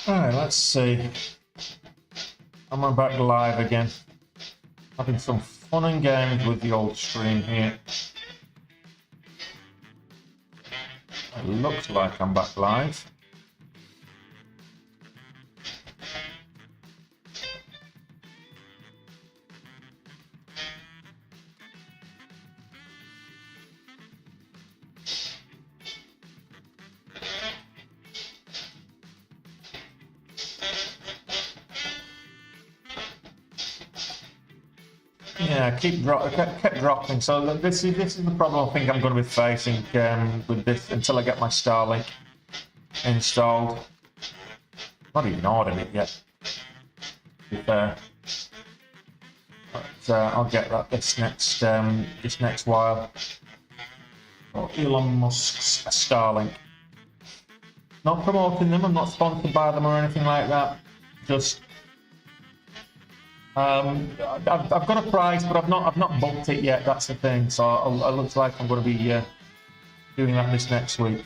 Alright, let's see. I'm back live again. Having some fun and games with the old stream here. It looks like I'm back live. Yeah, kept dropping. So this is the problem I think I'm going to be facing with this until I get my Starlink installed. Not even ordered it yet. To be fair, but I'll get that this next while. Oh, Elon Musk's Starlink. Not promoting them. I'm not sponsored by them or anything like that. Just. I've got a price, but I've not booked it yet. That's the thing. So it looks like I'm going to be doing that this next week.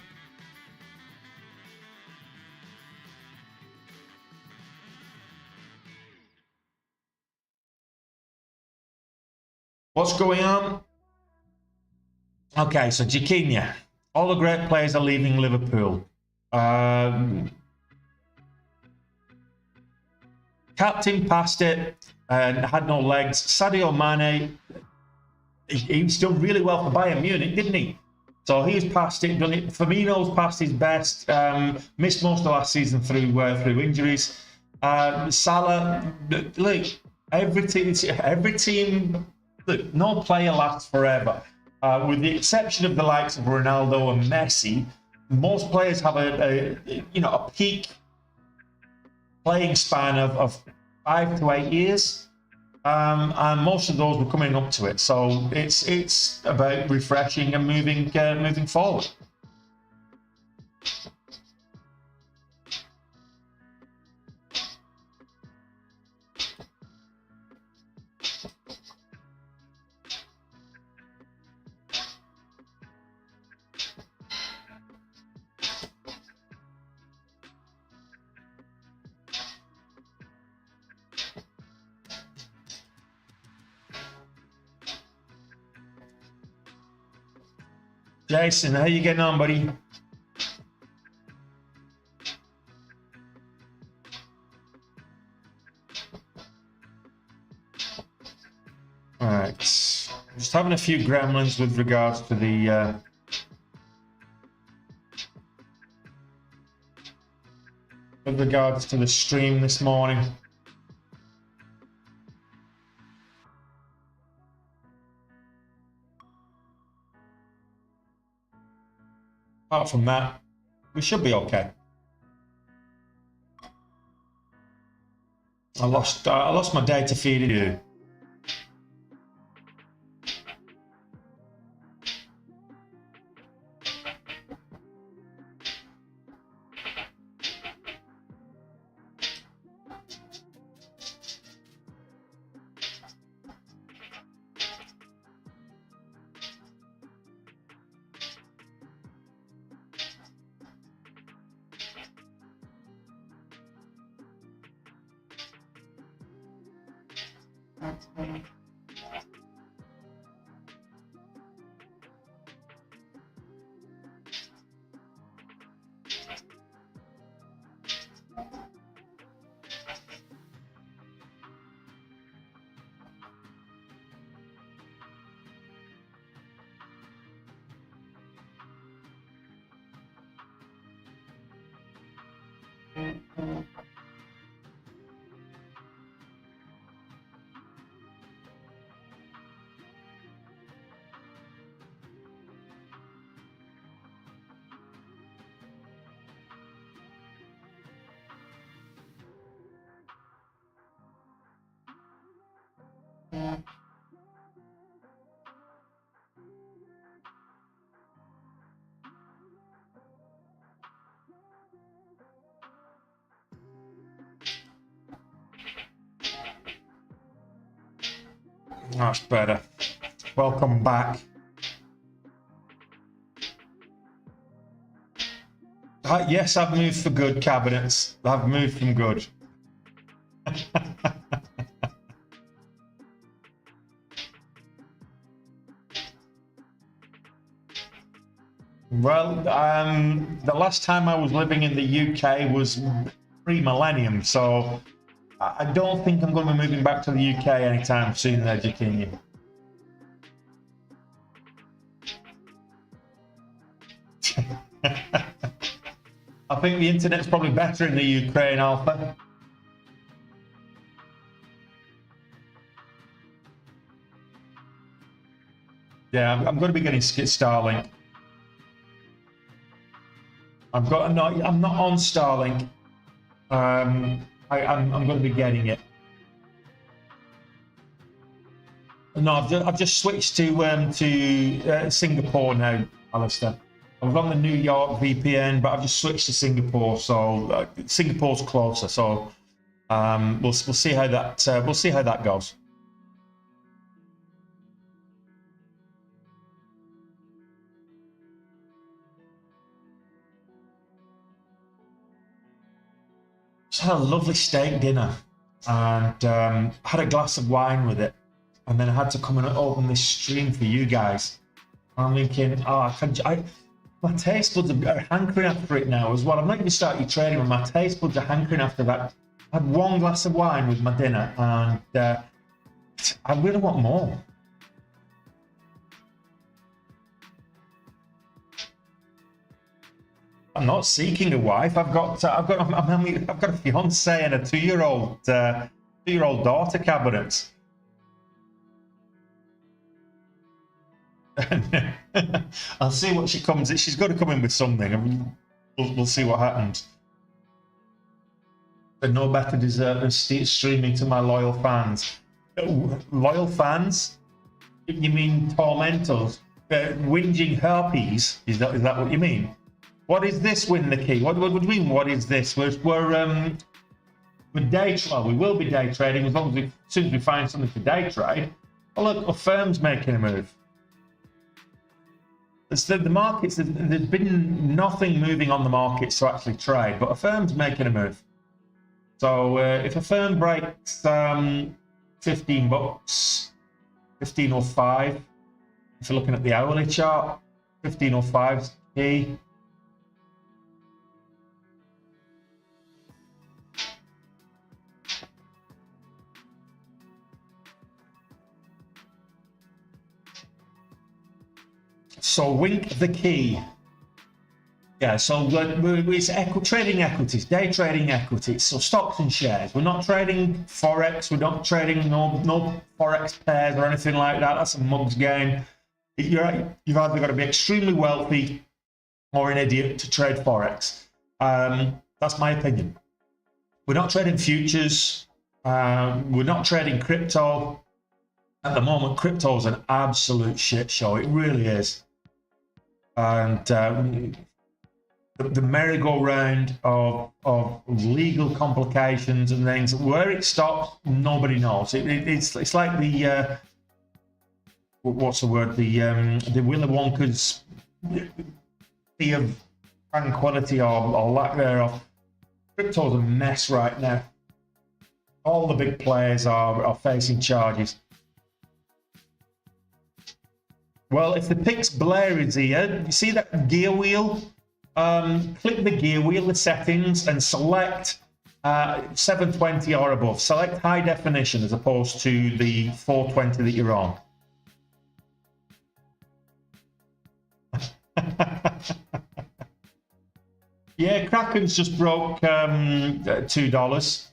What's going on? Okay, so Jaquinha. All the great players are leaving Liverpool. Captain passed it and had no legs. Sadio Mane, he's done really well for Bayern Munich, didn't he? So he's passed it, done it. Firmino's passed his best. Missed most of last season through injuries. Salah, look, every team. Look, no player lasts forever. With the exception of the likes of Ronaldo and Messi, most players have a peak playing span of 5 to 8 years, and most of those were coming up to it. So it's about refreshing and moving forward. Jason, how you getting on, buddy? All right, just having a few gremlins with regards to the stream this morning. Apart from that, we should be okay. I lost my data feed here. That's better. Welcome back. Yes, I've moved for good, cabinets. I've moved from good. Well, the last time I was living in the UK was pre-millennium, so I don't think I'm going to be moving back to the UK anytime soon, there, Jaquinian. I think the internet's probably better in the Ukraine, Alpha. Yeah, I'm going to be getting Starlink. I'm not on Starlink. I'm going to be getting it. No, I've just switched to Singapore now, Alistair. I was on the New York VPN, but I've just switched to Singapore. So Singapore's closer. So we'll see how that goes. Just had a lovely steak dinner and had a glass of wine with it, and then I had to come and open this stream for you guys. I'm thinking, my taste buds are hankering after it now as well. I've not even started trading, but my taste buds are hankering after that. I had one glass of wine with my dinner, and I really want more. I'm not seeking a wife. I've got a fiance and a two-year-old daughter, cabinets. I'll see what she comes. She's got to come in with something. I mean, we'll see what happens. But no better dessert than streaming to my loyal fans. Loyal fans? You mean tormentors? Whinging harpies? Is that what you mean? What is this, Win the Key? What do you mean, what is this? We're day trade. Well, we will be day trading as soon as we find something to day trade. Oh, look, a firm's making a move. The markets, there's been nothing moving on the markets to actually trade, but a firm's making a move. So if a firm breaks $15, 15.05, if you're looking at the hourly chart, 15.05 is key. So wink the key. Yeah, so it's trading equities, day trading equities, so stocks and shares. We're not trading Forex, we're not trading no Forex pairs or anything like that. That's a mug's game. You've either got to be extremely wealthy or an idiot to trade Forex. That's my opinion. We're not trading futures. We're not trading crypto. At the moment, crypto is an absolute shit show. It really is. And the merry-go-round of legal complications and things, where it stops, nobody knows. It's like the what's the word? The Willy Wonka's sea of tranquility or lack thereof. Crypto's a mess right now. All the big players are facing charges. Well, if the Pix Blair is here, you see that gear wheel? Click the gear wheel, the settings, and select 720 or above. Select high definition as opposed to the 420 that you're on. Yeah, Kraken's just broke $2.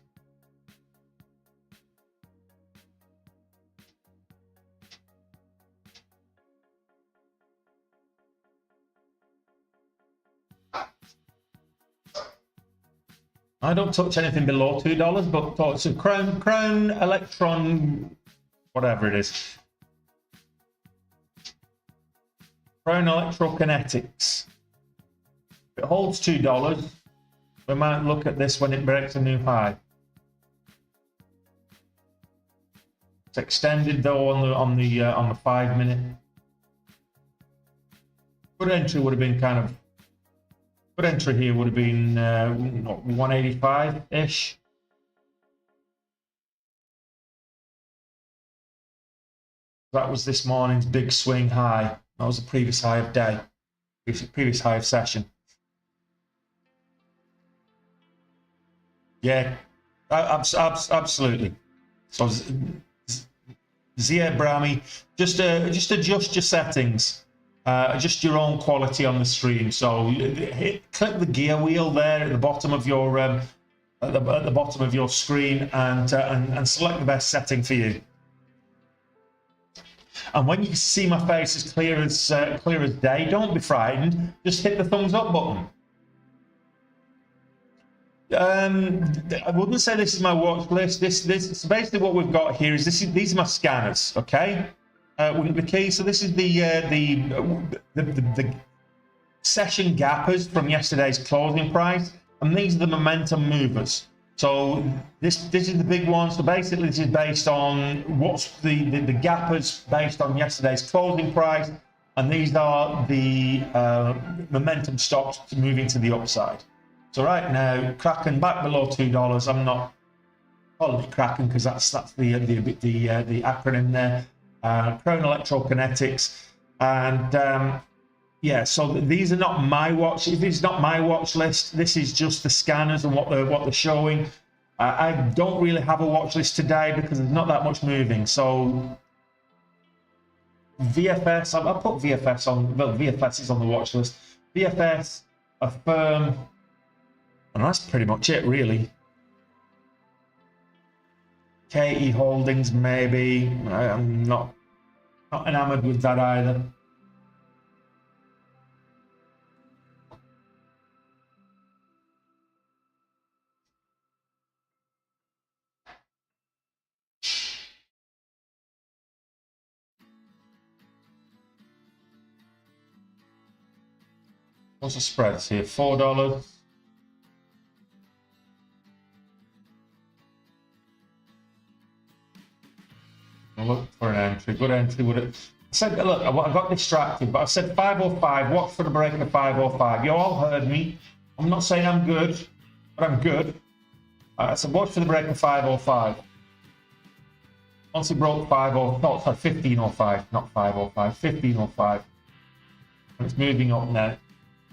I don't touch anything below $2, but it's a Crown Electron, whatever it is. Crown Electrokinetics. If it holds $2, we might look at this when it breaks a new high. It's extended though on the 5 minute. Good entry would have been kind of Good entry here would have been 185-ish. That was this morning's big swing high. That was the previous high of day, previous high of session. Yeah, absolutely. So Zia Brahmi, just adjust your settings, adjust your own quality on the stream. So click the gear wheel there at the bottom of your at the bottom of your screen and select the best setting for you. And when you see my face as clear as day, don't be frightened. Just hit the thumbs up button. I wouldn't say this is my watch list. This basically what we've got here is these are my scanners. Okay, the key. So this is the session gappers from yesterday's closing price, and these are the momentum movers. So this is the big one. So basically, this is based on what's the gappers based on yesterday's closing price, and these are the momentum stocks moving to the upside. So right now, Kraken back below $2. I'm not calling it Kraken because that's the acronym there. Crown Electrokinetics, and yeah. So these are not my watch. If it's not my watch list, this is just the scanners and what they're showing. I don't really have a watch list today because there's not that much moving. So VFS, I put VFS on. Well, VFS is on the watch list. VFS, Affirm. And that's pretty much it, really. KE Holdings, maybe. I'm not enamored with that either. What's the spreads here? $4. I'll look for an entry. Good entry would have. I said, look, I got distracted, but I said 505. Watch for the break of 505. You all heard me. I'm not saying I'm good, but I'm good. I said, watch for the break of 505. Once it broke 1505, not 505, 1505. And it's moving up now.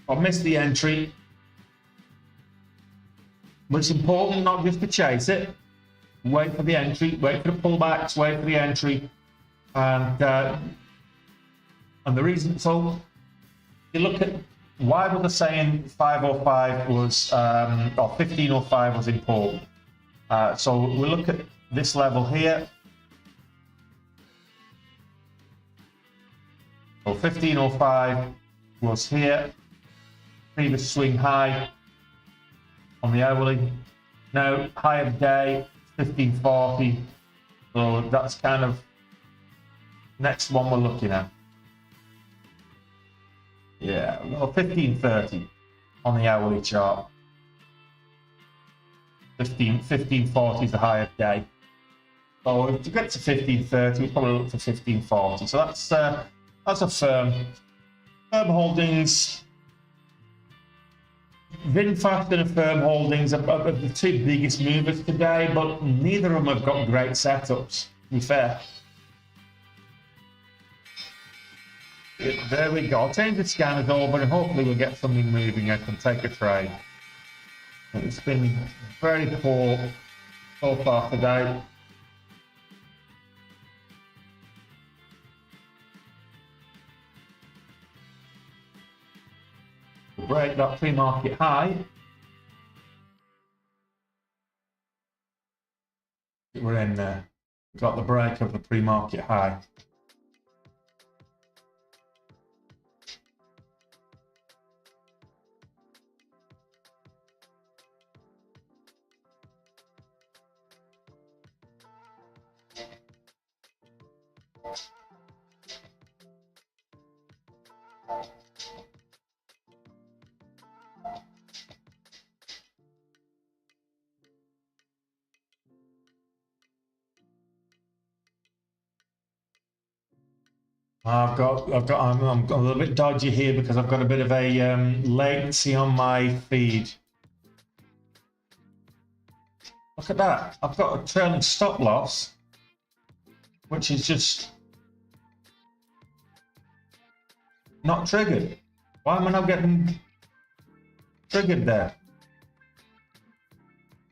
I missed the entry, but it's important not just to chase it. Wait for the entry, wait for the pullbacks, wait for the entry, and the reason. So you look at why were they saying 505 was or 1505 was important. So we look at this level here. So 1505 was here, previous swing high on the hourly. Now high of the day. 1540, so that's kind of next one we're looking at. Yeah, well, 1530 on the hourly chart. 1540 is the high of day. So to get to 1530, we probably look for 1540. So that's a firm holdings. VinFast and Affirm Holdings are the two biggest movers today, but neither of them have got great setups, to be fair. There we go. I'll change the scanners over and hopefully we'll get something moving. I can take a trade. It's been very poor so far today. Break that pre-market high. We're in there. We've got the break of the pre-market high. I'm a little bit dodgy here because I've got a bit of a latency on my feed. Look at that. I've got a trailing stop loss, which is just not triggered. Why am I not getting triggered there?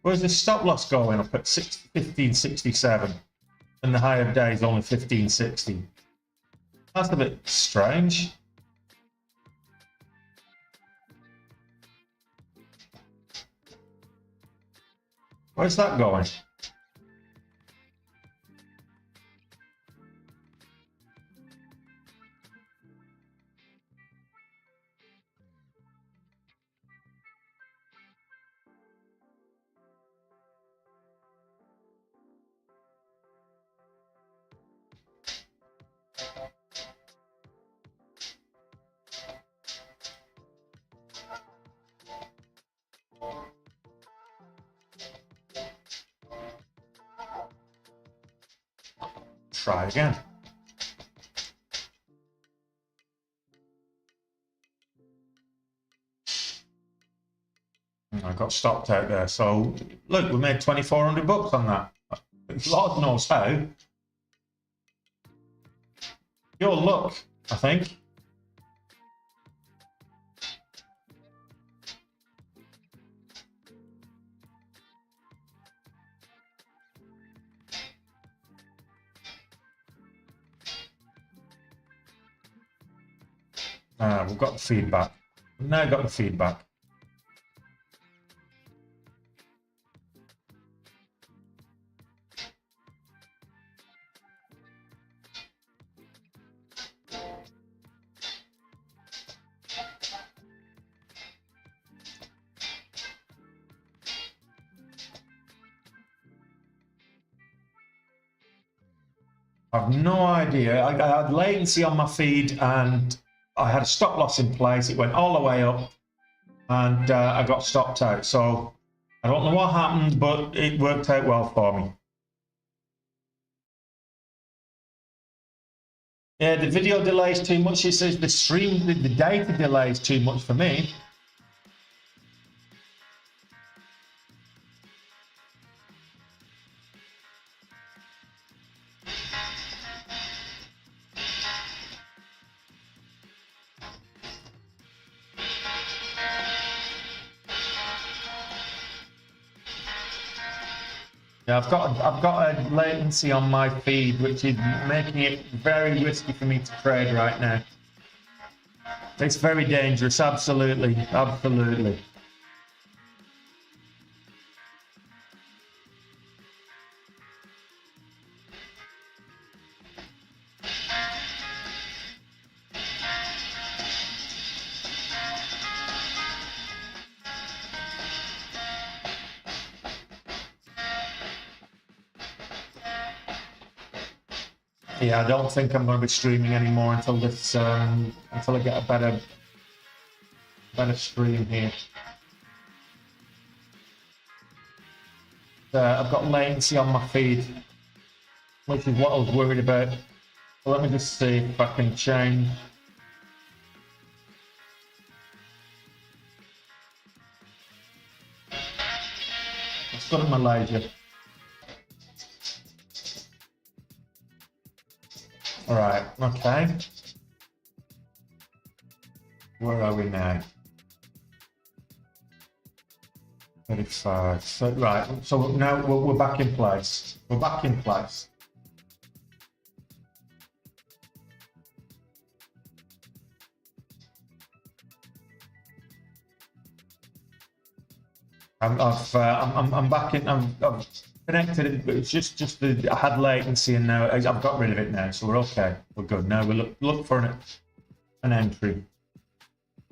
Where's the stop loss going up at 1567 and the high of day is only 1560? That's a bit strange. Where's that going? Try again. I got stopped out there. So look, we made 2,400 bucks on that. Lord knows how. Your luck, I think. We've got the feedback. We've now got the feedback. I've no idea. I had latency on my feed and I had a stop loss in place. It went all the way up and I got stopped out. So I don't know what happened, but it worked out well for me. Yeah, the video delays too much. It says the stream, the data delays too much for me. Yeah, I've got a latency on my feed, which is making it very risky for me to trade right now. It's very dangerous, absolutely, absolutely. Yeah, I don't think I'm going to be streaming anymore until this, until I get a better stream here. I've got latency on my feed, which is what I was worried about. So let me just see if I can change. Let's go to Malaysia. All right, okay. Where are we now? 35. So, right, so now we're back in place. We're back in place. I'm back in. I've connected. It's just the I had latency, and now I've got rid of it now, so we're okay. We're good. Now we look for an entry.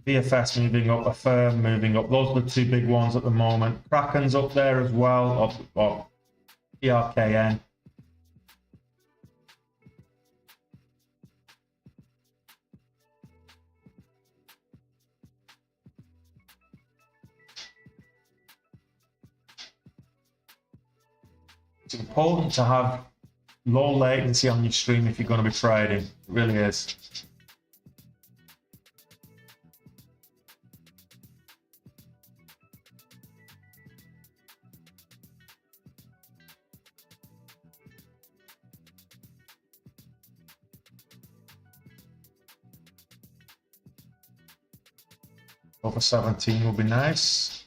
VFS moving up, Affirm moving up. Those are the two big ones at the moment. Kraken's up there as well, or PRKN. It's important to have low latency on your stream if you're going to be trading. It really is. Over 17 will be nice.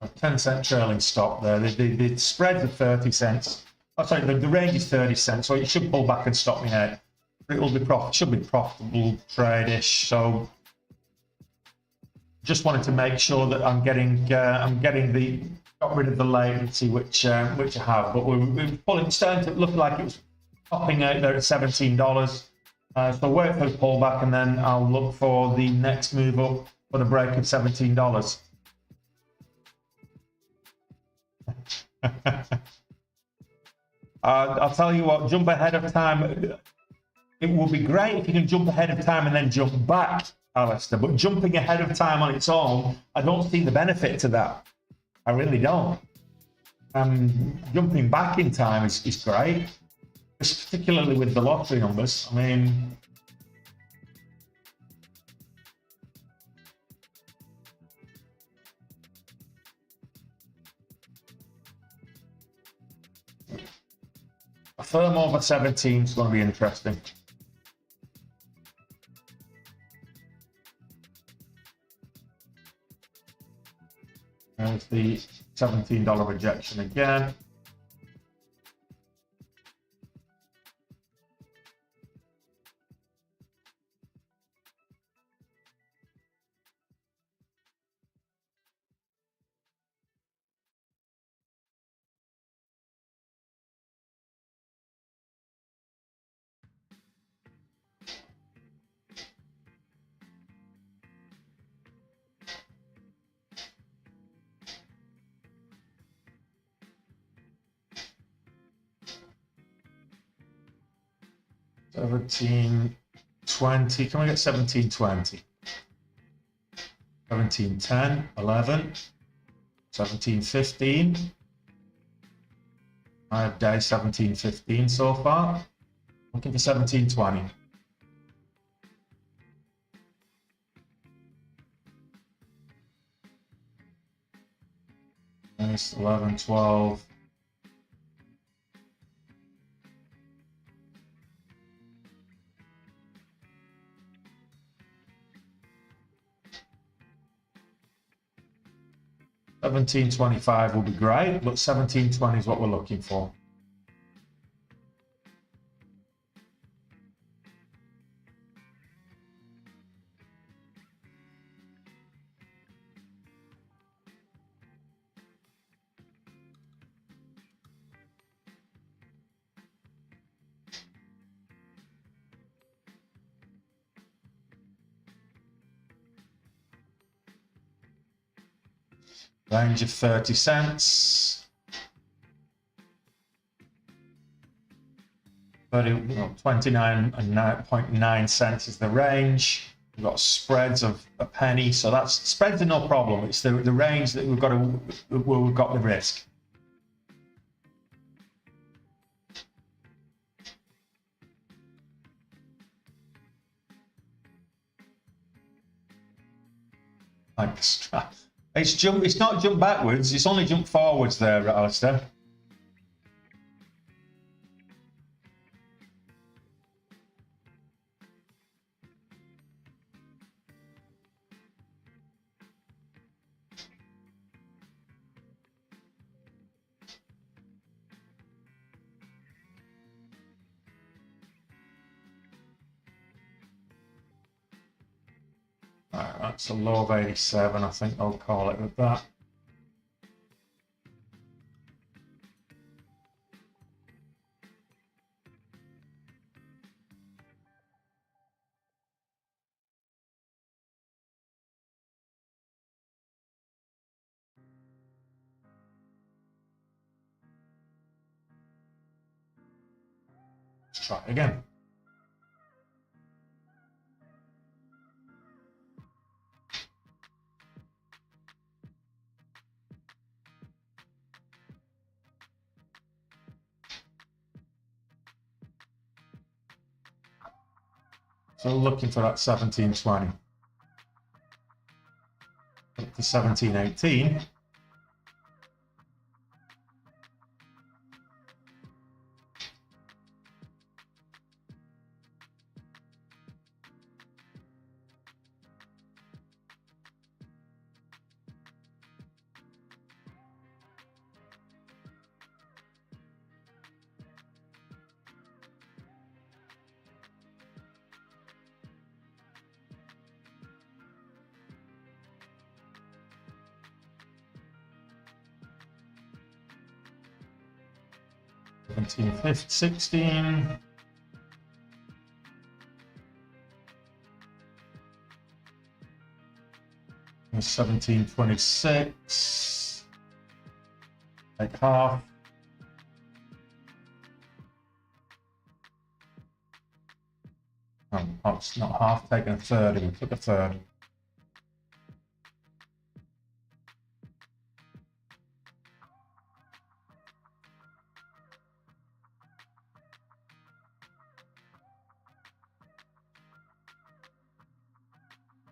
A 10-cent trailing stop there. The spreads are 30 cents. Oh, sorry, the range is 30 cents, so it should pull back and stop me out. It will be should be profitable trade-ish. So just wanted to make sure that I'm getting got rid of the latency, which I have. But we're pulling, starting to look like it was topping out there at $17. So wait for the pullback, and then I'll look for the next move up for the break of $17. I'll tell you what, jump ahead of time. It will be great if you can jump ahead of time and then jump back, Alistair. But jumping ahead of time on its own, I don't see the benefit to that. I really don't. Jumping back in time is great, particularly with the lottery numbers. I mean, a firm over 17 is going to be interesting. There's the $17 rejection again. $17.20. Can we get $17.20? $17.10, 11, $17.15. 5 day $17.15 so far. Looking for $17.20. Nice, 11, 12. $17.25 will be great, but $17.20 is what we're looking for. Range of 30 cents. 29.9 cents is the range. We've got spreads of a penny, so that's spreads are no problem. It's the range that we've got the risk. It's not jump backwards, it's only jump forwards there, Alistair. Right, that's a low of 87, I think I'll call it with that. Let's try it again. So looking for that 1720 up to 1718. Fifth, 16. And 1726. Like half. Oh, it's not half, taking a third. We took a third.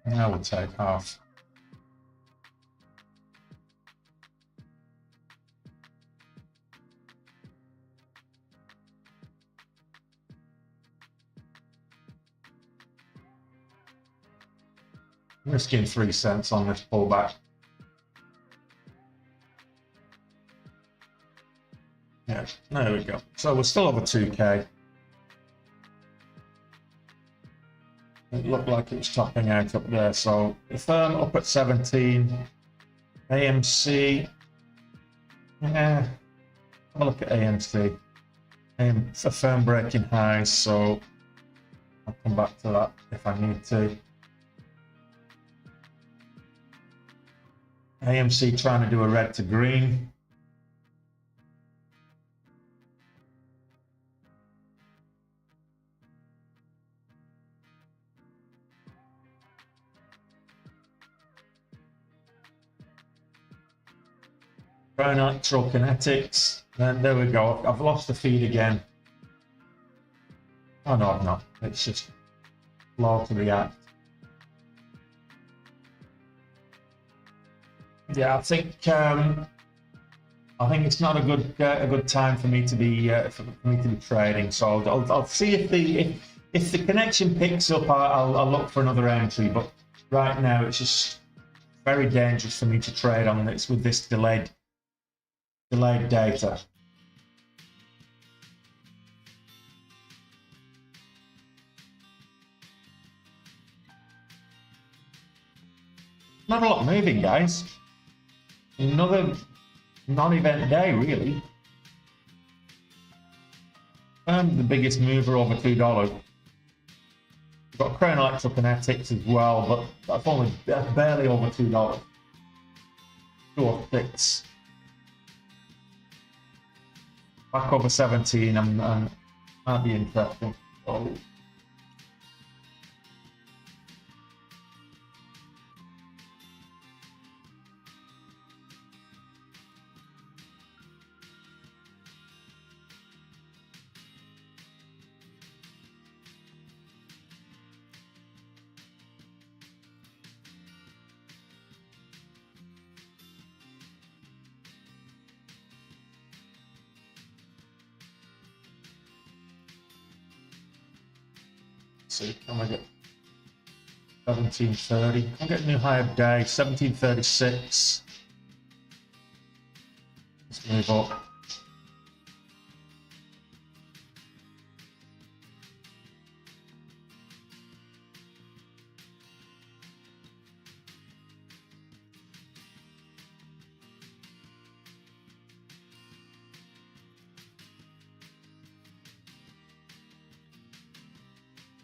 Now we'll take half. Risking 3 cents on this pullback. Yeah, there we go. So we're still over 2K. It looked like it was topping out up there. So the firm up at 17. AMC. Yeah, have a look at AMC. A firm breaking highs, so I'll come back to that if I need to. AMC trying to do a red to green. Nitro Kinetics. And there we go. I've lost the feed again. Oh no, I've not. It's just slow to react. Yeah, I think it's not a good time for me to be trading. So I'll see if the connection picks up. I'll look for another entry. But right now it's just very dangerous for me to trade on this with this delayed data. Not a lot moving, guys. Another non-event day, really. The biggest mover over $2. We've got Crown Electrokinetics as well, but that's barely over $2. 206. Back over 17. Might be interesting. So, see, can we get 1730? Can we get a new high of day? 1736. Let's move up.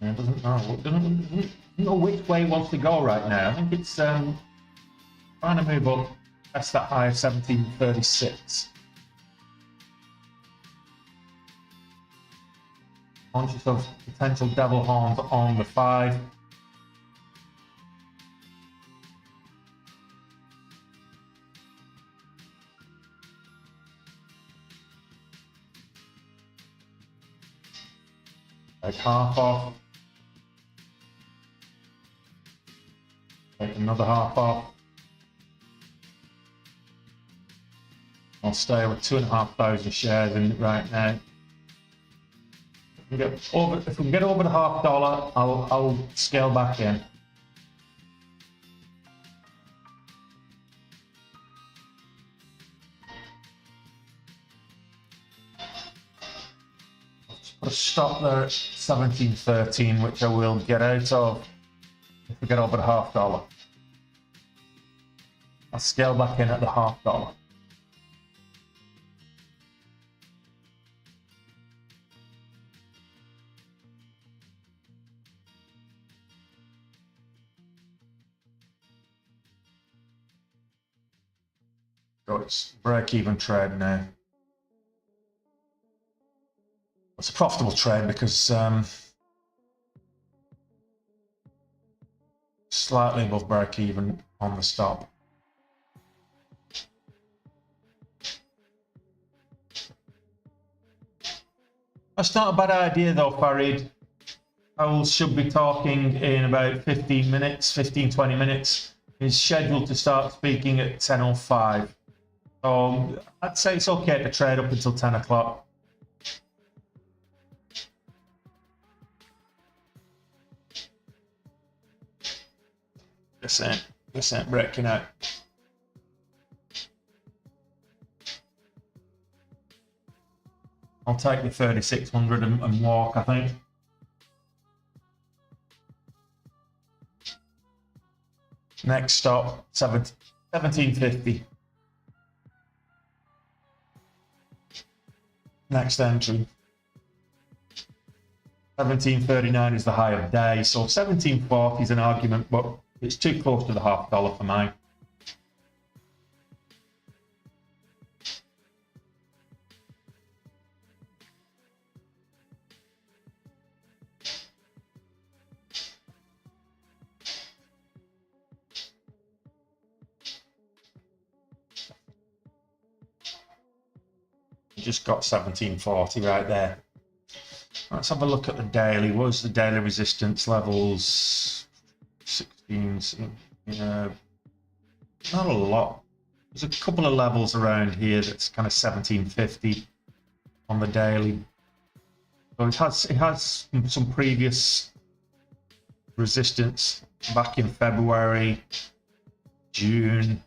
It doesn't know which way it wants to go right now. I think it's trying to move up past that high of 1736. Conscious of potential devil horns on the 5. Like half off. Take another half off. I'll stay with 2,500 shares in it right now. If we can get over the $0.50, I'll scale back in. Put a stop there at 17.13, which I will get out of if we get over the $0.50. I'll scale back in at the $0.50. So it's break-even trade now. It's a profitable trade because slightly above break-even on the stop. That's not a bad idea though, Farid. I should be talking in about 15 minutes, 15-20 minutes. He's scheduled to start speaking at 10:05. So I'd say it's okay to trade up until 10 o'clock. This ain't breaking out. I'll take the 3,600 and walk, I think. Next stop, 17.50. Next entry. 17.39 is the high of day, so 17.40 is an argument, but it's too close to the $0.50 for mine. Just got 17.40 right there. Let's have a look at the daily. What's the daily resistance levels? 16, not a lot. There's a couple of levels around here that's kind of 17.50 on the daily. So it has some previous resistance back in February, June,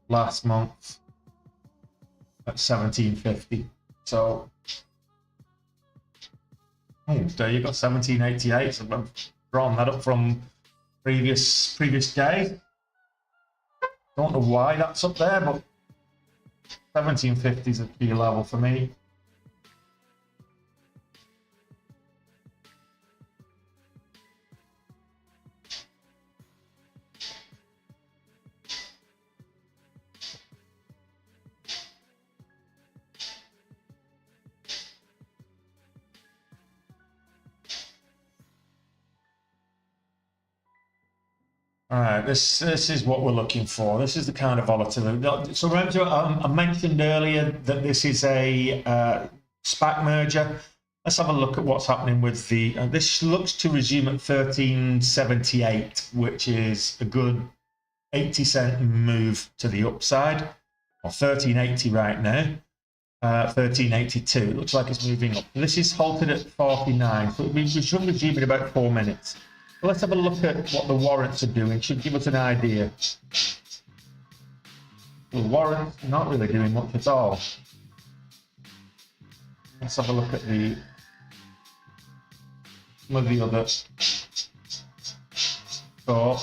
last month at 17.50. So there you got 17.88. So I've drawn that up from previous day. Don't know why that's up there, but 17.50 is a key level for me. All right, this is what we're looking for. This is the kind of volatility. So remember, I mentioned earlier that this is a SPAC merger. Let's have a look at what's happening with the. This looks to resume at 13.78, which is a good 80-cent move to the upside, or 13.80 right now. 13.82. It looks like it's moving up. This is halted at 49, so we should resume in about 4 minutes. Let's have a look at what the warrants are doing. Should give us an idea. The warrants not really doing much at all. Let's have a look at some of the others. So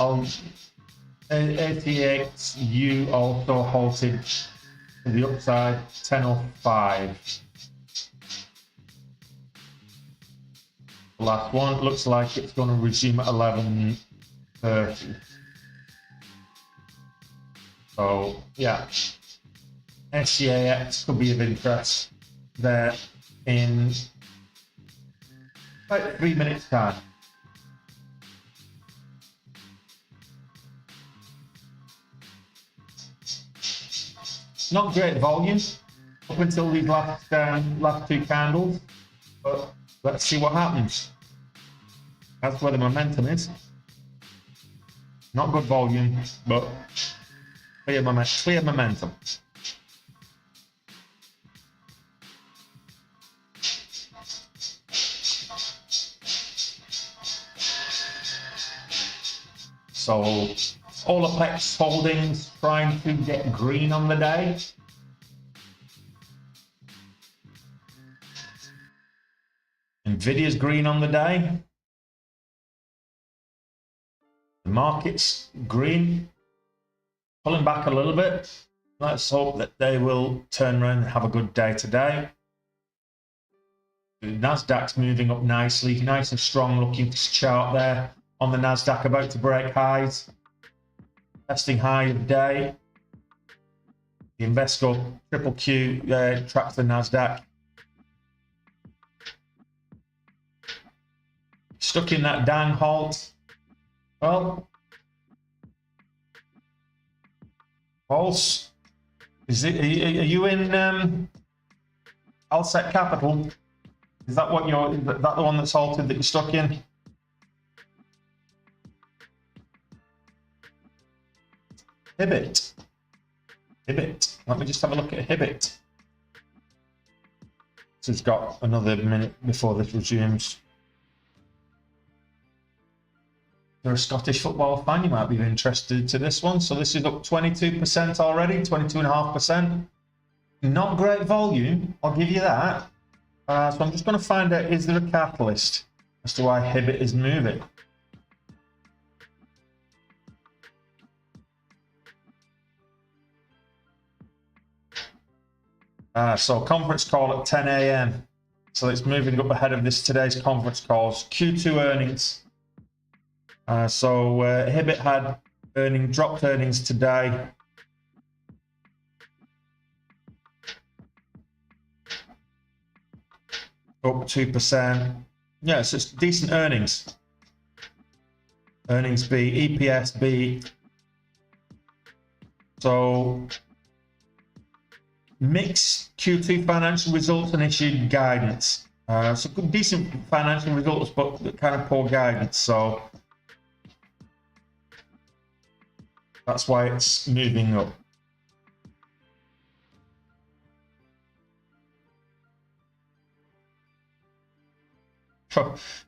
ATXU also halted to the upside 10.05. Last one looks like it's going to resume at 11.30. So yeah, SCAX could be of interest there in about 3 minutes time. Not great volume up until these last two candles, but let's see what happens. That's where the momentum is. Not good volume, but clear momentum. So Olaplex Holdings trying to get green on the day. Nvidia's green on the day. The market's green, pulling back a little bit. Let's hope that they will turn around and have a good day today. The NASDAQ's moving up nicely, nice and strong looking chart there on the NASDAQ, about to break highs. Testing high of the day. The Invesco Triple Q tracks the NASDAQ. Stuck in that dang halt. Well, false. Are you in Alset Capital? Is that what you're? Is that the one that's halted that you're stuck in? Hibbit. Let me just have a look at Hibbit. This has got another minute before this resumes. If you're a Scottish football fan, you might be interested to this one. So this is up 22% already, 22.5%. Not great volume, I'll give you that. So I'm just going to find out, is there a catalyst as to why Hibbit is moving? So conference call at 10 a.m. So it's moving up ahead of today's conference calls. Q2 earnings. Hibbit had dropped earnings today. Up 2%. Yeah, so it's decent earnings. Earnings beat, EPS beat. So mixed Q2 financial results and issued guidance. So good, decent financial results, but kind of poor guidance. So that's why it's moving up.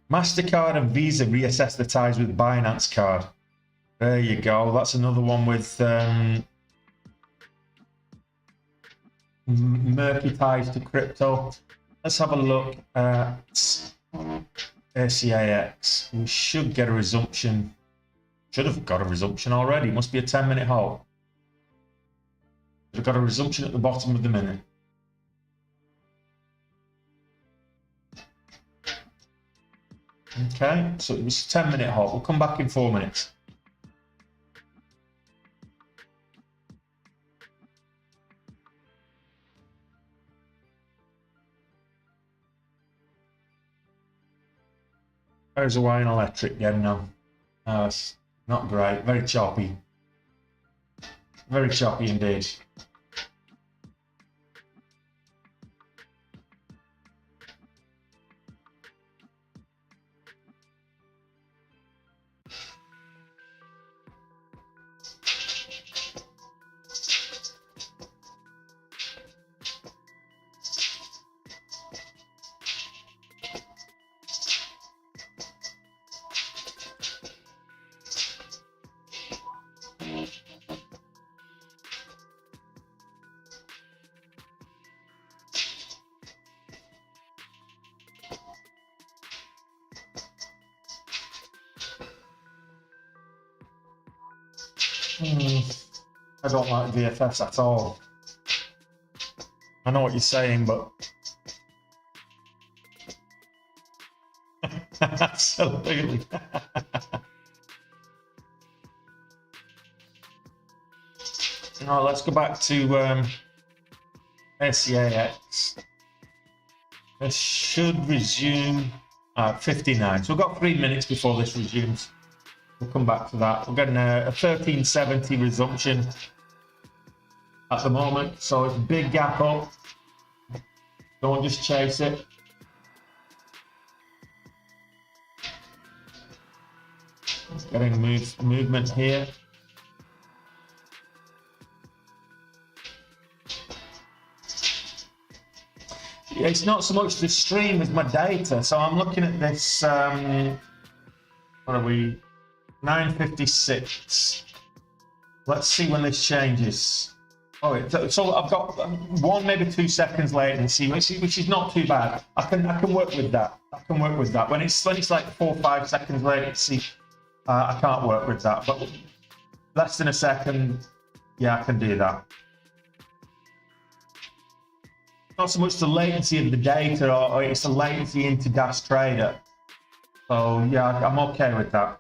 MasterCard and Visa reassess the ties with Binance Card. There you go. That's another one with murky ties to crypto. Let's have a look at ACAX. We should get a resumption. Should have got a resumption already. Must be a 10-minute halt. Should have got a resumption at the bottom of the minute. Okay, so it was a 10-minute halt. We'll come back in 4 minutes. There's Hawaiian Electric again now. It's not great. Very choppy. Very choppy indeed. I don't like VFS at all. I know what you're saying, but absolutely. Now let's go back to SCAX. This should resume at 59. So we've got 3 minutes before this resumes. We'll come back to that. We're getting a 1370 resumption at the moment, so it's a big gap up. Don't just chase it. Getting movement here. It's not so much the stream as my data. So I'm looking at this. What are we? 9:56. Let's see when this changes. Oh, so I've got 1, maybe 2 seconds latency, which is not too bad. I can work with that. I can work with that. When it's like 4 or 5 seconds latency, I can't work with that. But less than a second, yeah, I can do that. Not so much the latency of the data, or it's the latency into Dash Trader. So yeah, I'm okay with that.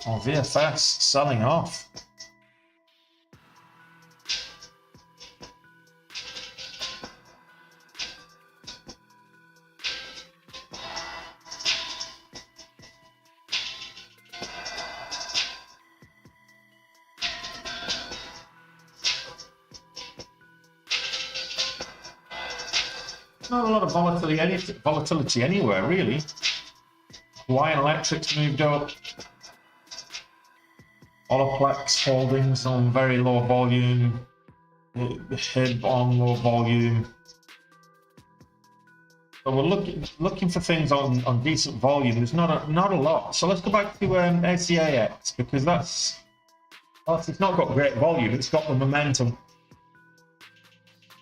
Oh, VFS selling off. Not a lot of volatility anywhere, really. Hawaiian Electric's moved up. Olaplex Holdings on very low volume. HIB on low volume. So we're looking for things on decent volume. There's not a lot. So let's go back to ACAX, because it's not got great volume. It's got the momentum,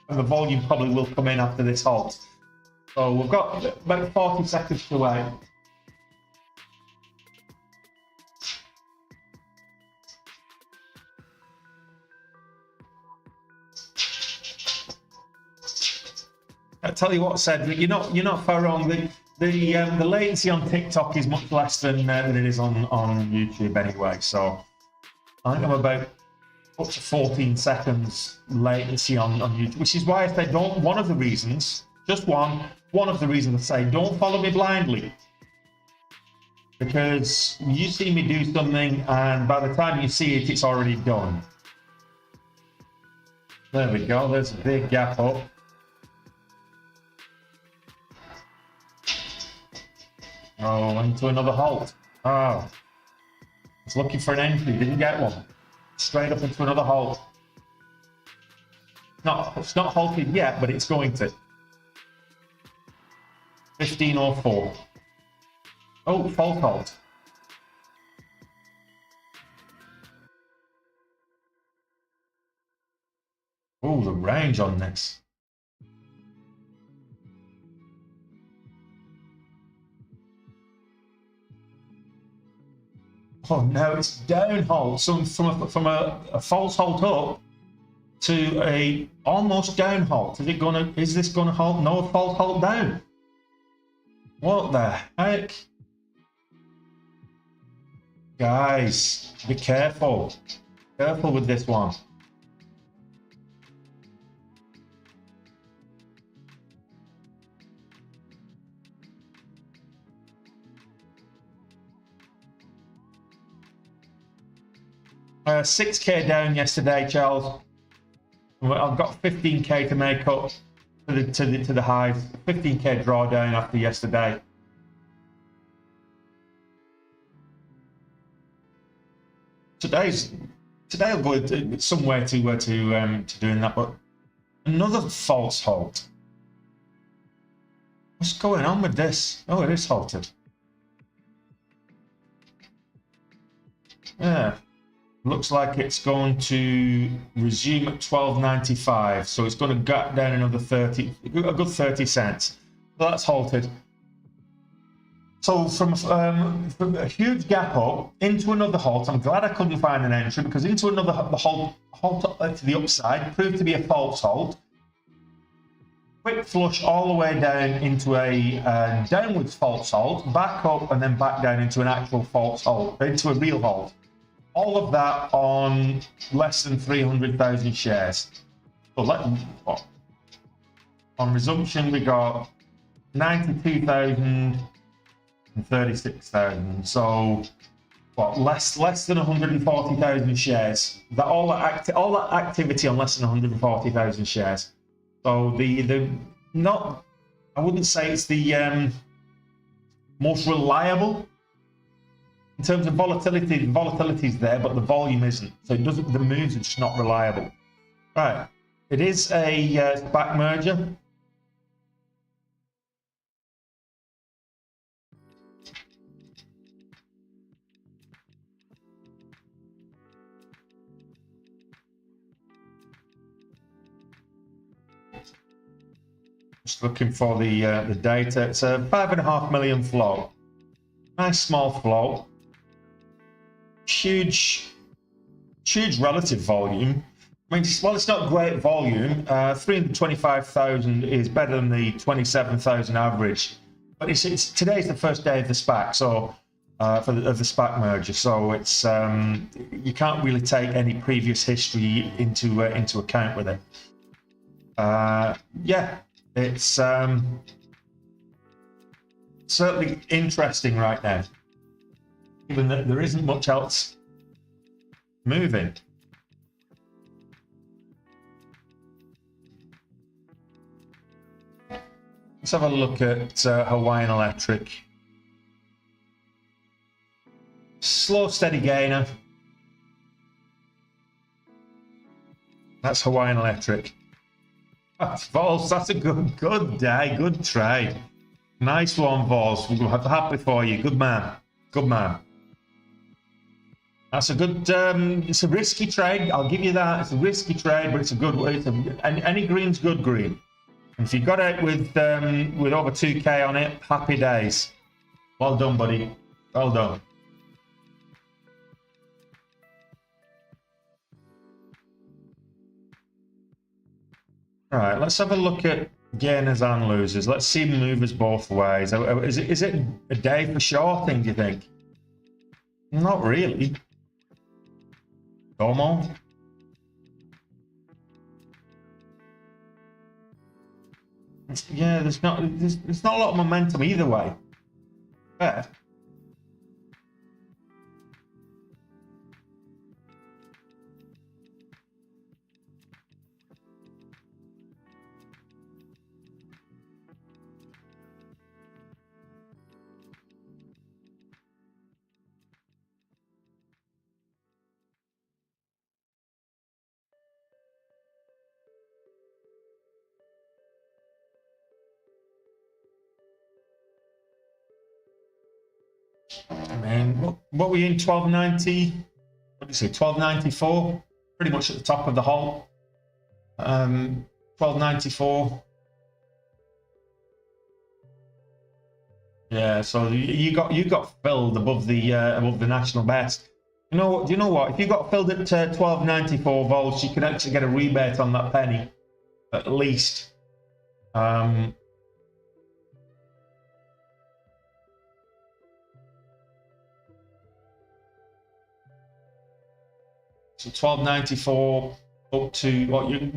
and the volume probably will come in after this halt. So we've got about 40 seconds to wait. I tell you what, Cedric, you're not far wrong. The latency on TikTok is much less than it is on YouTube anyway. So I think I'm about up to 14 seconds latency on YouTube, which is why I say don't. One of the reasons, just one of the reasons I say don't follow me blindly, because you see me do something, and by the time you see it, it's already done. There we go. There's a big gap up. Oh, into another halt. Oh, I was looking for an entry, didn't get one. Straight up into another halt. It's not halted yet, but it's going to. 15:04. Oh, false halt. Oh, the range on this. Oh no, it's down halt. So from a false halt up to a almost down halt. Is this gonna halt? No, a false halt down. What the heck? Guys, be careful. Careful with this one. $6K down yesterday, Charles. I've got 15K to make up to the highs. 15K drawdown after yesterday. Today will go somewhere to doing that, but another false halt. What's going on with this? Oh, it is halted. Yeah. Looks like it's going to resume at 12.95, so it's going to gap down another a good 30 cents. So that's halted. So from a huge gap up into another halt, I'm glad I couldn't find an entry, because into another halt to the upside proved to be a false halt. Quick flush all the way down into a downwards false halt, back up and then back down into an actual false halt, into a real halt. All of that on less than 300,000 shares. Well, on resumption, we got 92,000 and 36,000. So, what, less than 140,000 shares. All that activity on less than 140,000 shares. So I wouldn't say it's the most reliable in terms of volatility. The volatility is there, but the volume isn't. So it doesn't. The moves are just not reliable. Right. It is a SPAC merger. Just looking for the data. It's a 5.5 million flow. Nice small flow. Huge relative volume. I mean, well, it's not great volume. 325,000 is better than the 27,000 average. But it's today's the first day of the SPAC, so of the SPAC merger. So it's you can't really take any previous history into account with it. Yeah, it's certainly interesting right now, given that there isn't much else moving. Let's have a look at Hawaiian Electric. Slow, steady gainer. That's Hawaiian Electric. That's Vols. That's a good day, good trade. Nice one, Vols. We're happy for you. Good man. Good man. That's a good. It's a risky trade. I'll give you that. It's a risky trade, but it's a good. Any green's good green. And if you got it with over 2K on it, happy days. Well done, buddy. Well done. All right, let's have a look at gainers and losers. Let's see movers both ways. Is it a day for shorting, do you think? Not really. Domo. Yeah, there's not a lot of momentum either way. Fair. Man, what were you in 1290? What did you say? 1294? Pretty much at the top of the hole. 1294. Yeah, so you got filled above the national best. You know, do you know what? If you got filled at 1294 volts, you can actually get a rebate on that penny, at least. So 1294 up to what you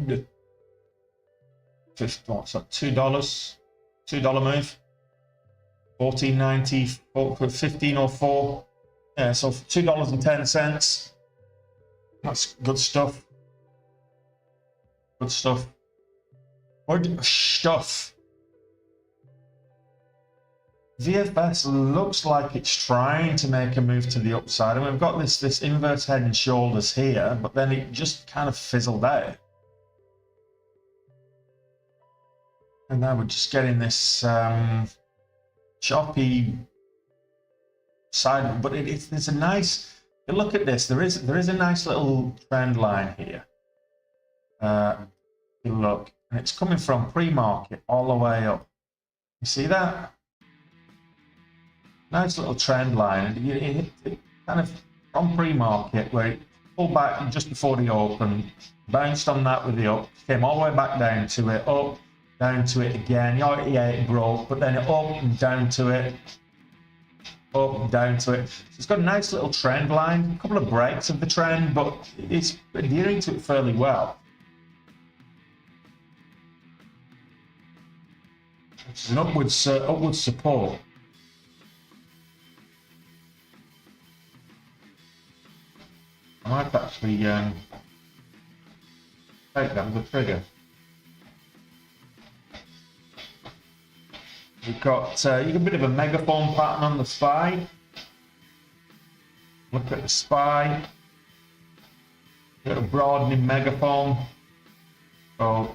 what's that? $2 move. 14.90 for 15.04. Yeah, so $2.10. That's good stuff. Good stuff. Good stuff. VFS looks like it's trying to make a move to the upside, and we've got this inverse head and shoulders here, but then it just kind of fizzled out. And now we're just getting this choppy side, but it's a nice. Look at this. There is a nice little trend line here. Look, and it's coming from pre-market all the way up. You see that? Nice little trend line. It kind of from pre-market where it pulled back just before the open, bounced on that with the up, came all the way back down to it, up, down to it again. Yeah, it broke, but then up and down to it, up and down to it. So it's got a nice little trend line, a couple of breaks of the trend, but it's adhering to it fairly well. which is an upwards support. I might actually take that as a trigger. We've got a bit of a megaphone pattern on the SPY. Look at the SPY. Got a broadening megaphone. So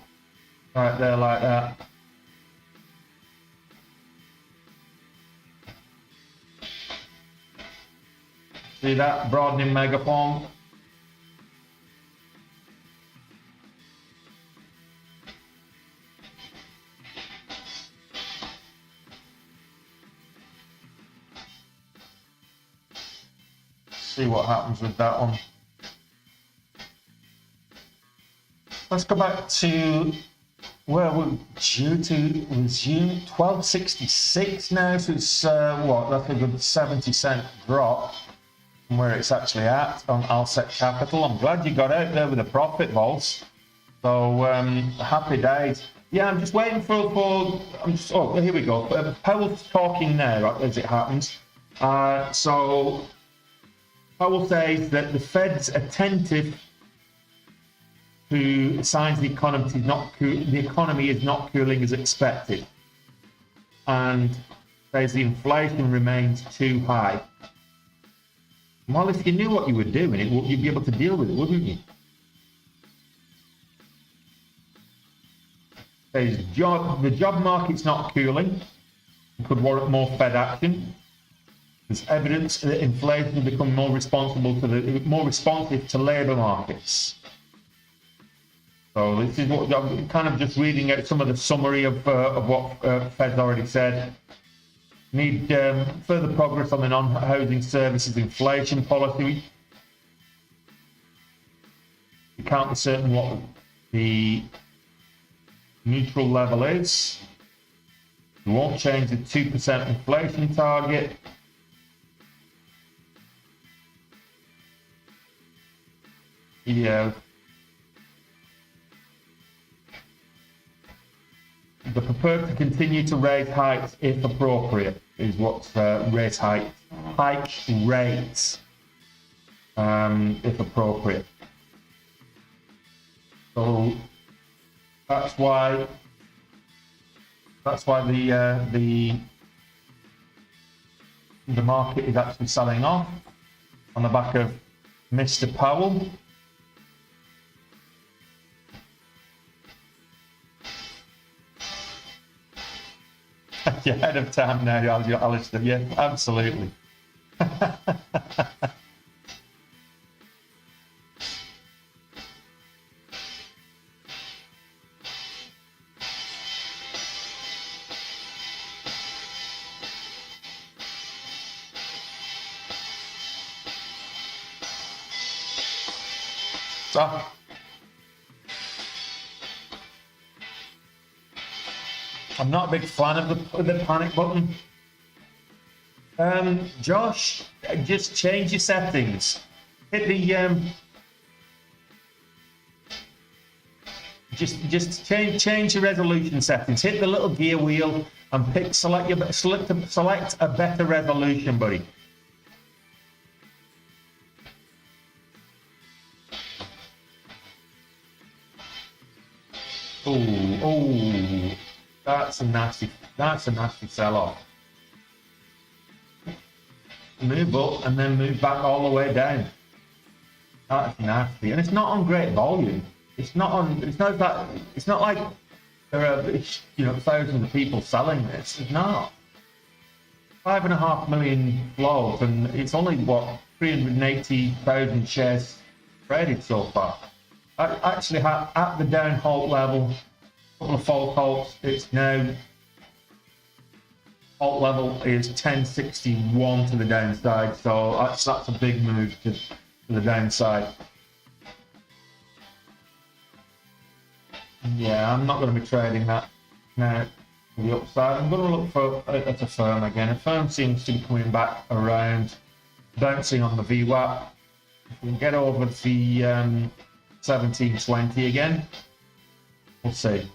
right there like that. See that broadening megaphone? See what happens with that one. Let's go back to where we're due to resume 1266 now. So it's what? That's a good 70-cent drop from where it's actually at on Alset Capital. I'm glad you got out there with a profit, Vols. So happy days. Yeah, I'm just waiting for oh, here we go. Powell's talking now as it happens. So Powell says that the Fed's attentive to signs the economy is not cooling as expected, and says the inflation remains too high. Well, if you knew what you were doing, you'd be able to deal with it, wouldn't you? Says the job market's not cooling. It could warrant more Fed action. There's evidence that inflation has become more responsive to labour markets. So this is what I'm kind of just reading out some of the summary of what Fed's already said. Need further progress on the non-housing services inflation policy. We can't be certain what the neutral level is. We won't change the 2% inflation target. Yeah. They're prepared to continue to raise hikes if appropriate, is what's raise hike rates if appropriate. So that's why the market is actually selling off on the back of Mr. Powell. You're ahead of time now, Alistair. Yeah, absolutely. So, I'm not a big fan of the panic button. Josh, just change your settings. Hit the just change your resolution settings. Hit the little gear wheel and select a better resolution, buddy. Oh. That's a nasty sell-off. Move up and then move back all the way down. That's nasty, and it's not on great volume. It's not like there are thousands of people selling this. It's not. 5.5 million flows, and it's only 380,000 shares traded so far. Actually, at the down halt level. Couple of false halts. It's now halt level is 1061 to the downside, so that's a big move to the downside. Yeah, I'm not going to be trading that now to the upside. I'm going to look for at a firm again. A firm seems to be coming back around, bouncing on the VWAP. If we can get over the 1720 again, we'll see.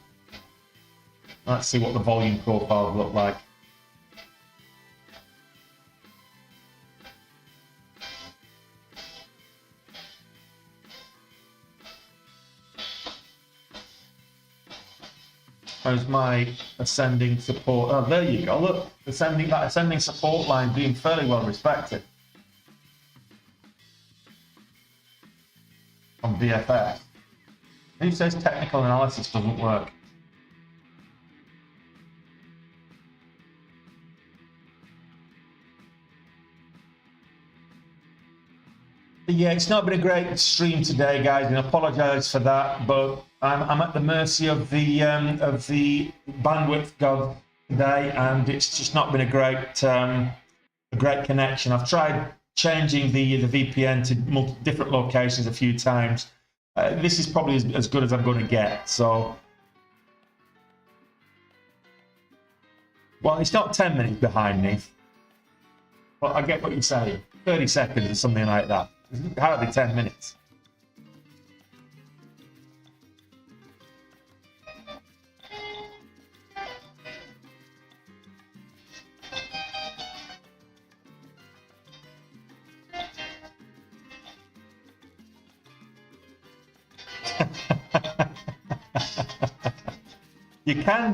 Let's see what the volume profiles look like. How's my ascending support? Oh, there you go. Look, that ascending support line being fairly well respected on VFS. Who says technical analysis doesn't work? Yeah, it's not been a great stream today, guys, and I apologise for that. But I'm at the mercy of the bandwidth god today, and it's just not been a great connection. I've tried changing the VPN to different locations a few times. This is probably as good as I'm going to get. So, well, it's not 10 minutes behind me, but I get what you're saying. 30 seconds or something like that. Hardly 10 minutes.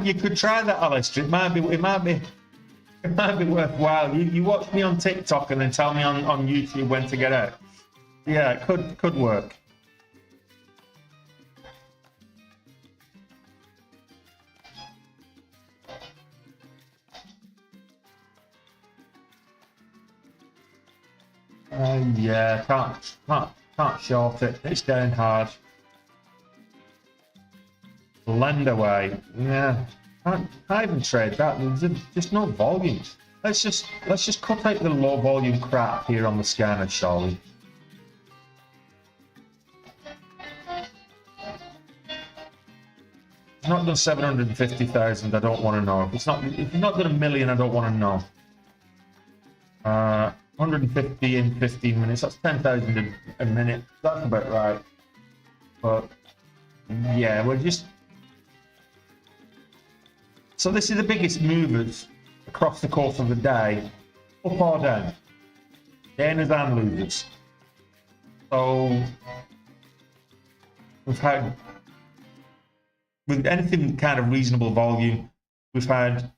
You could try that, Alistair. It might be worthwhile. You watch me on TikTok and then tell me on YouTube when to get out. Yeah, it could work. Yeah, can't short it. It's down hard. Lend away. Yeah, can't even trade that. There's just no volumes. Let's just cut out the low volume crap here on the scanner, shall we? It's not done 750,000. I don't want to know. If it's not done a million, I don't want to know. 150 in 15 minutes. That's 10,000 a minute. That's about right. But yeah, we're just. So this is the biggest movers across the course of the day, up or down, gainers and losers. So we've had, with anything kind of reasonable volume, we've had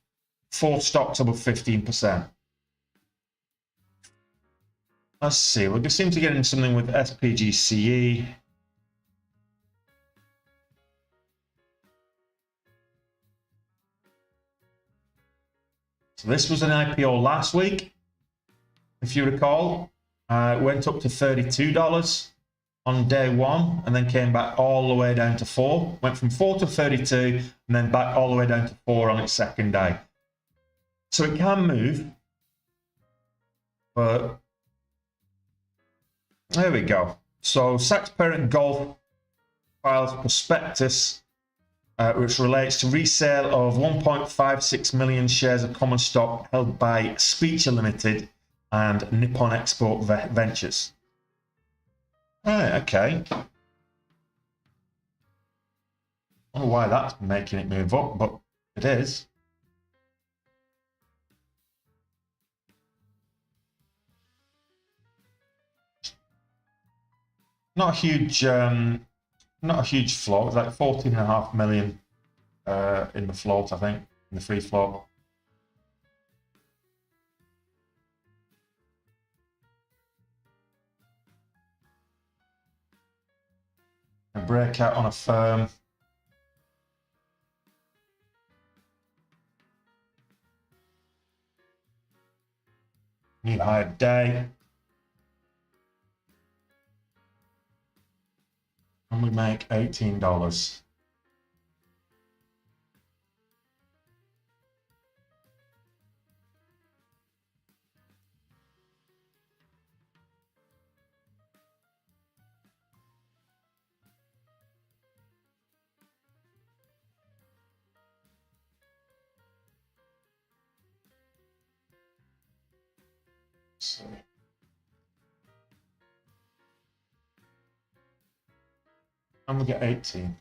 4 stocks above 15%. Let's see, we seem to get in something with SPGCE. So this was an IPO last week, if you recall. It went up to $32 on day one and then came back all the way down to 4. Went from 4 to 32 and then back all the way down to 4 on its second day. So it can move, but there we go. So Sachs Parent Golf files prospectus, which relates to resale of 1.56 million shares of common stock held by Speecher Limited and Nippon Export Ventures. Right, okay. I don't know why that's making it move up, but it is. Not a huge float. It's like 14.5 million in the float, I think, in the free float. A breakout on a firm. New high day. And we make $18. So. And we get 18.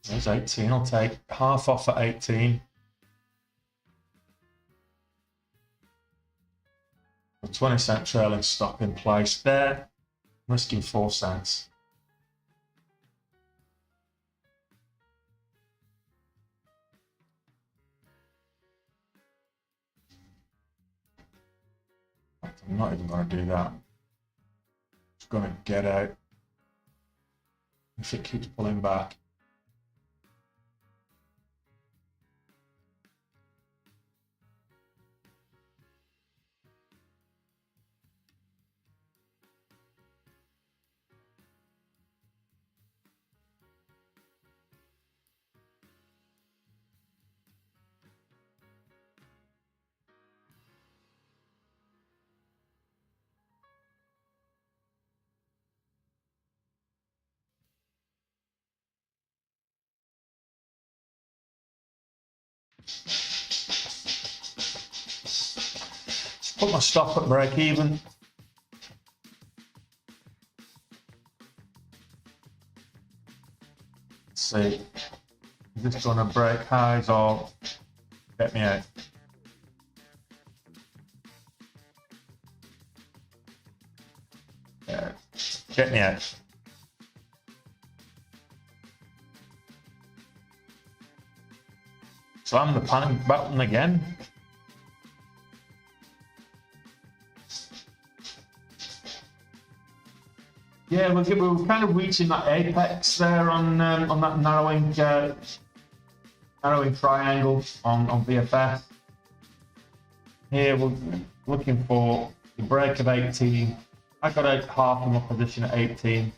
There's 18. I'll take half off at 18. A 20-cent trailing stop in place there. Risking 4 cents. I'm not even going to do that. Just going to get out if it keeps pulling back. Put my stop at break even. Let's see. Is this going to break highs or get me out? Yeah, get me out. Slam the panic button again. Yeah, we're kind of reaching that apex there on that narrowing triangle on VFS. Here we're looking for the break of 18. I got out half of my position at 18.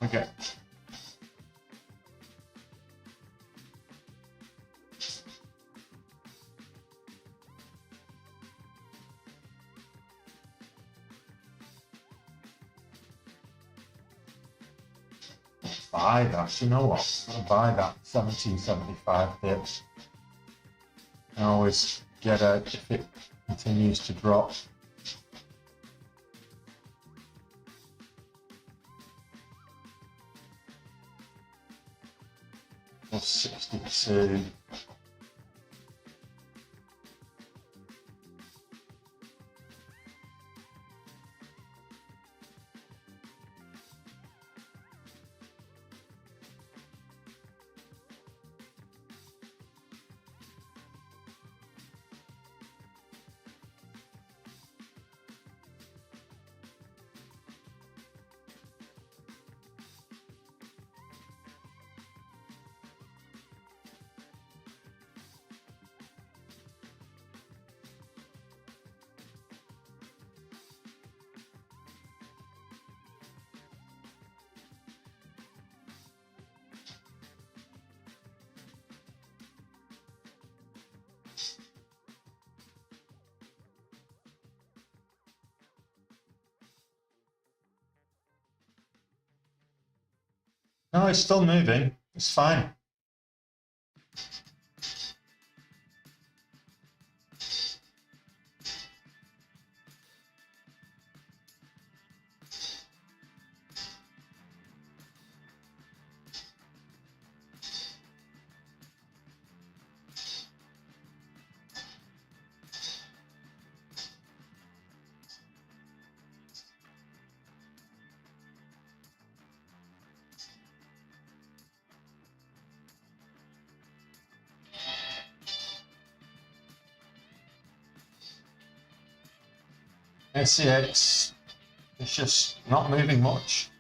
Okay. Buy that, you know what? I'm gonna buy that 1775 pips. I always get out if it continues to drop. Plus 62. No, it's still moving. It's fine. NCX is just not moving much.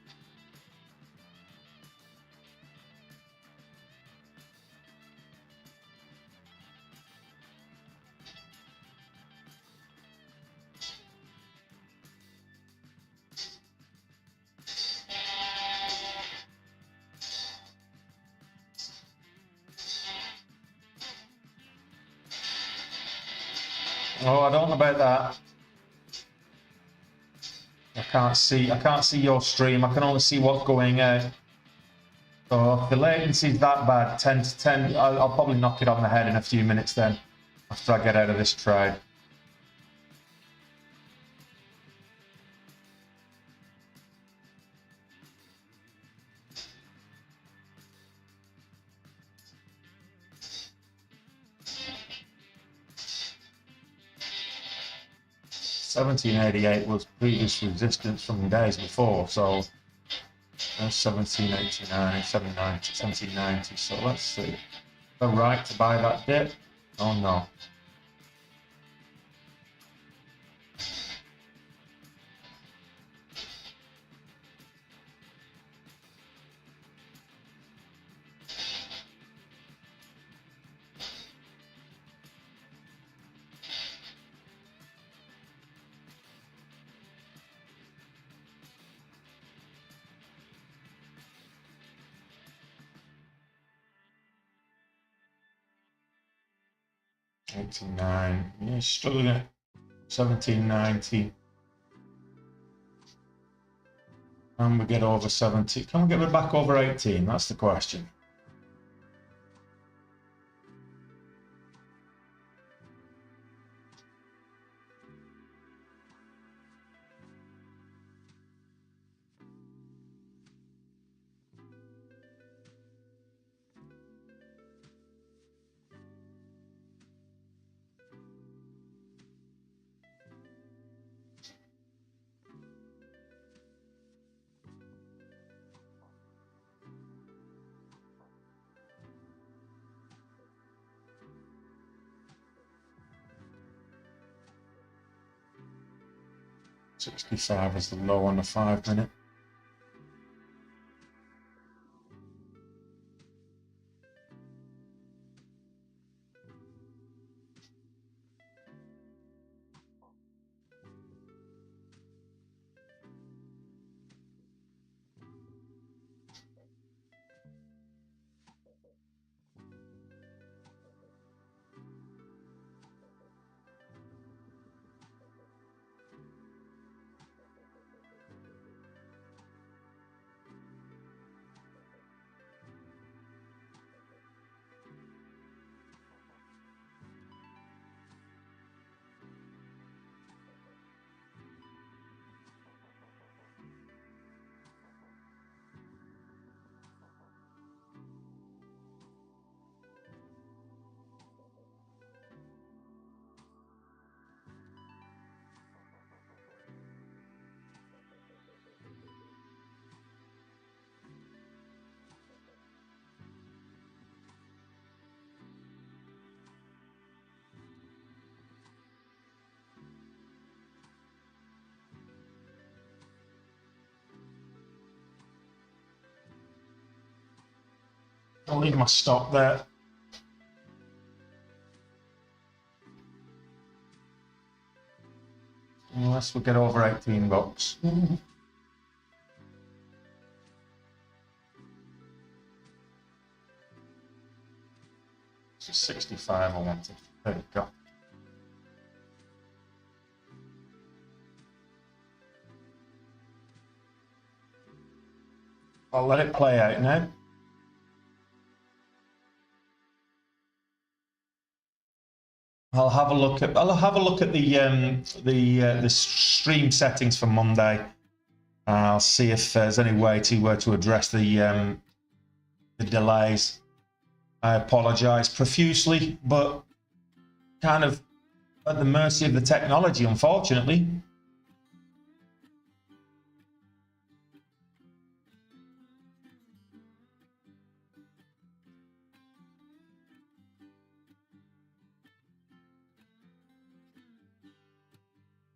Oh, I don't know about that. can't see your stream. I can only see what's going on. So if the latency is that bad, 10 to 10, I'll probably knock it on the head in a few minutes then, after I get out of this trade. $17.88 was previous resistance from the days before, so there's $17.89, $7.90, $17.90. So let's see. The right to buy that dip? Oh no. $89, yeah, struggling at $17.90. Can we get over 70? Can we get it back over 18? That's the question. $65 is the low on the 5 minute. I'll leave my stop there. Unless we get over 18 bucks. It's 65 I wanted. There we go. I'll let it play out now. I'll have a look at the stream settings for Monday. I'll see if there's any way to address the delays. I apologize profusely, but kind of at the mercy of the technology, unfortunately.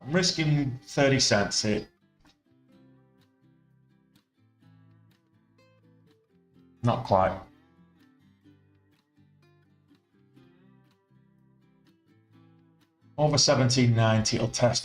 I'm risking 30 cents here. Not quite. Over 17.90, it'll test